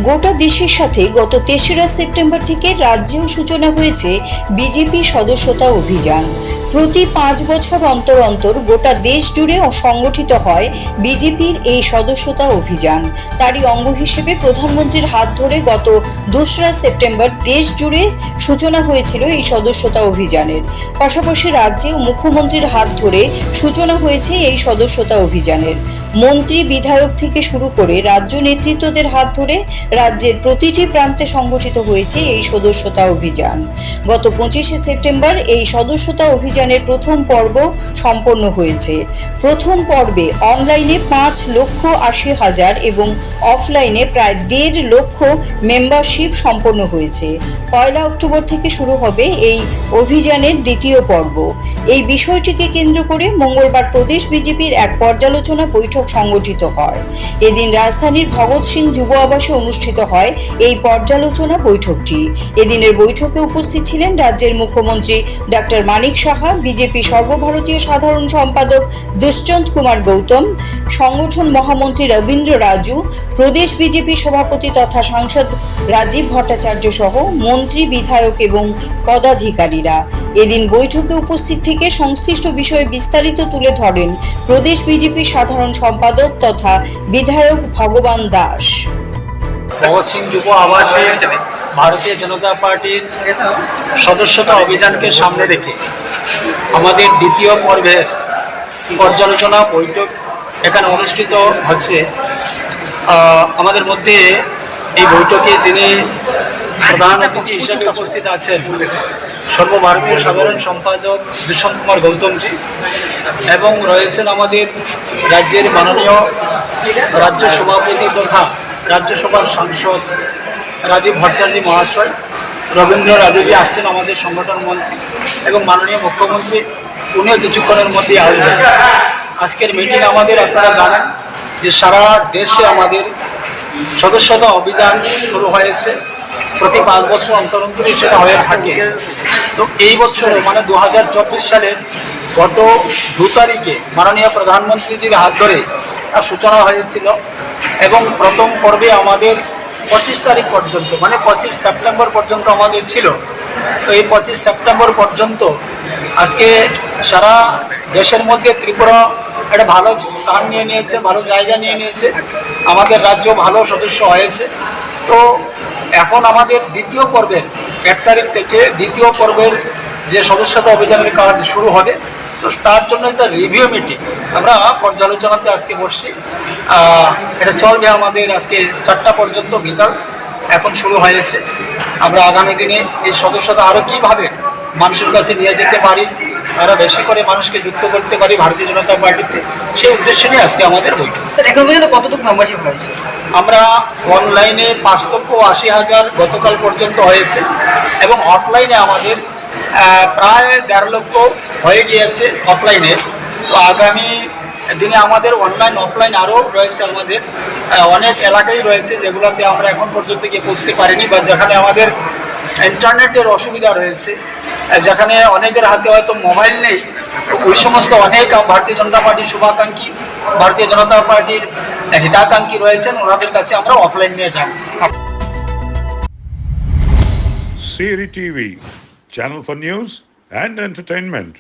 গোটা দেশের সাথে গত ৩রা সেপ্টেম্বর থেকে রাজ্যেও সূচনা হয়েছে বিজেপি সদস্যতা অভিযান। প্রতি ৫ বছর অন্তর অন্তর গোটা দেশ জুড়ে সংগঠিত হয় বিজেপির এই সদস্যতা অভিযান। তারই অঙ্গ হিসেবে প্রধানমন্ত্রীর হাত ধরে গত ২রা সেপ্টেম্বর দেশ জুড়ে সূচনা হয়েছিল এই সদস্যতা অভিযানের। পাশাপাশি রাজ্যেও মুখ্যমন্ত্রীর হাত ধরে সূচনা হয়েছে এই সদস্যতা অভিযানের। মন্ত্রী বিধায়ক থেকে শুরু করে রাজ্য নেতৃত্বদের হাত ধরে রাজ্যের প্রতিটি প্রান্তে সংগঠিত হয়েছে এই সদস্যতা অভিযান। গত ২৫শে সেপ্টেম্বর এই সদস্যতা অভিযানের প্রথম পর্ব সম্পন্ন হয়েছে। প্রথম পর্বে অনলাইনে ৫,৮০,০০০ এবং অফলাইনে প্রায় ১.৫ লক্ষ মেম্বারশিপ সম্পন্ন হয়েছে। ১ অক্টোবর থেকে শুরু হবে এই অভিযানের দ্বিতীয় পর্ব। এই বিষয়টিকে কেন্দ্র করে মঙ্গলবার প্রদেশ বিজেপির এক পর্যালোচনা বৈঠক সংগঠিত হয়। এদিন রাজধানীর ভগৎ সিং যুব আবাসে অনুষ্ঠিত হয় এই পর্যালোচনা বৈঠকটি। এদিনের বৈঠকে উপস্থিত ছিলেন রাজ্যের মুখ্যমন্ত্রী ডক্টর মানিক সাহা, বিজেপি সর্বভারতীয় সাধারণ সম্পাদক দুষ্যন্ত কুমার গৌতম, সংগঠন মহামন্ত্রী রবীন্দ্র রাজু, প্রদেশ বিজেপি সভাপতি তথা সাংসদ রাজীব ভট্টাচার্য সহ মন্ত্রী, বিধায়ক এবং পদাধিকারীরা। এদিন বৈঠকে উপস্থিত থেকে সংশ্লিষ্ট বিষয়ে বিস্তারিত তুলে ধরেন প্রদেশ বিজেপি সাধারণ সম্পাদক তথা বিধায়ক ভগবান দাস। ভগৎ সিং যুব আবাসে ভারতীয় জনতা পার্টির সদস্যতা অভিযানকে সামনে রেখে আমাদের দ্বিতীয় পর্বের পর্যালোচনা বৈঠক এখানে অনুষ্ঠিত হচ্ছে। আমাদের মধ্যে এই বৈঠকে যিনি প্রধান অতিথি হিসেবে উপস্থিত আছেন সর্বভারতীয় সাধারণ সম্পাদক দুষ্যন্ত কুমার গৌতমজি, এবং রয়েছেন আমাদের রাজ্যের মাননীয় রাজ্য সভাপতি তথা রাজ্যসভার সাংসদ রাজীব ভট্টাচার্য মহাশয়, রবীন্দ্র রাজুজি আসছেন আমাদের সংগঠন মন্ত্রী, এবং মাননীয় মুখ্যমন্ত্রী উনিও কিছুক্ষণের মধ্যে আসবেন। আজকের মিটিং আমাদের আপনারা জানেন যে সারা দেশে আমাদের সদস্যতা অভিযান শুরু হয়েছে। প্রতি ৫ বছর অন্তর অন্তরই সেটা হয়ে থাকে। তো এই বছরও মানে ২০২৪ সালের গত ২ তারিখে মাননীয় প্রধানমন্ত্রীজির হাত ধরে তার সূচনা হয়েছিল, এবং প্রথম পর্বে আমাদের ২৫ তারিখ পর্যন্ত মানে ২৫ সেপ্টেম্বর পর্যন্ত আমাদের ছিল। তো এই ২৫ সেপ্টেম্বর পর্যন্ত আজকে সারা দেশের মধ্যে ত্রিপুরা একটা ভালো স্থান নিয়ে নিয়েছে, ভালো জায়গা নিয়ে নিয়েছে, আমাদের রাজ্য ভালো সদস্য হয়েছে। তো এখন আমাদের দ্বিতীয় পর্বের ১ তারিখ থেকে দ্বিতীয় পর্বের যে সদস্যতা অভিযানের কাজ শুরু হবে, তো তার জন্য একটা রিভিউ মিটিং আমরা পর্যালোচনাতে আজকে বসছি। এটা চলবে আমাদের আজকে ৪টা পর্যন্ত বিকাল এখন শুরু হয়েছে। আমরা আগামী দিনে এই সদস্যতা আরও কীভাবে মানুষের কাছে নিয়ে যেতে পারি, আরও বেশি করে মানুষকে যুক্ত করতে পারি ভারতীয় জনতা পার্টিতে, সেই উদ্দেশ্য নিয়ে আজকে আমাদের বৈঠক। স্যার, এখন পর্যন্ত কতটুকু মেম্বারশিপ হয়েছে? আমরা অনলাইনে ৫,৮০,০০০ গতকাল পর্যন্ত হয়েছে, এবং অফলাইনে আমাদের প্রায় ১.৫ লক্ষ হয়ে গিয়েছে অফলাইনে। তো আগামী দিনে আমাদের অনলাইন অফলাইন আরও রয়েছে, আমাদের অনেক এলাকায় রয়েছে যেগুলোতে আমরা এখন পর্যন্ত গিয়ে পৌঁছতে পারিনি, বা যেখানে আমাদের ইন্টারনেটের অসুবিধা রয়েছে, যেখানে অনেকের হাতে হয়তো মোবাইল নেই। তো ওই সমস্ত অনেক ভারতীয় জনতা পার্টির শুভাকাঙ্ক্ষী, ভারতীয় জনতা পার্টির হিতাকাঙ্ক্ষী রয়েছেন, ওনাদের কাছে আমরা অফলাইন নিয়ে যাব। Siri TV, channel for news and entertainment.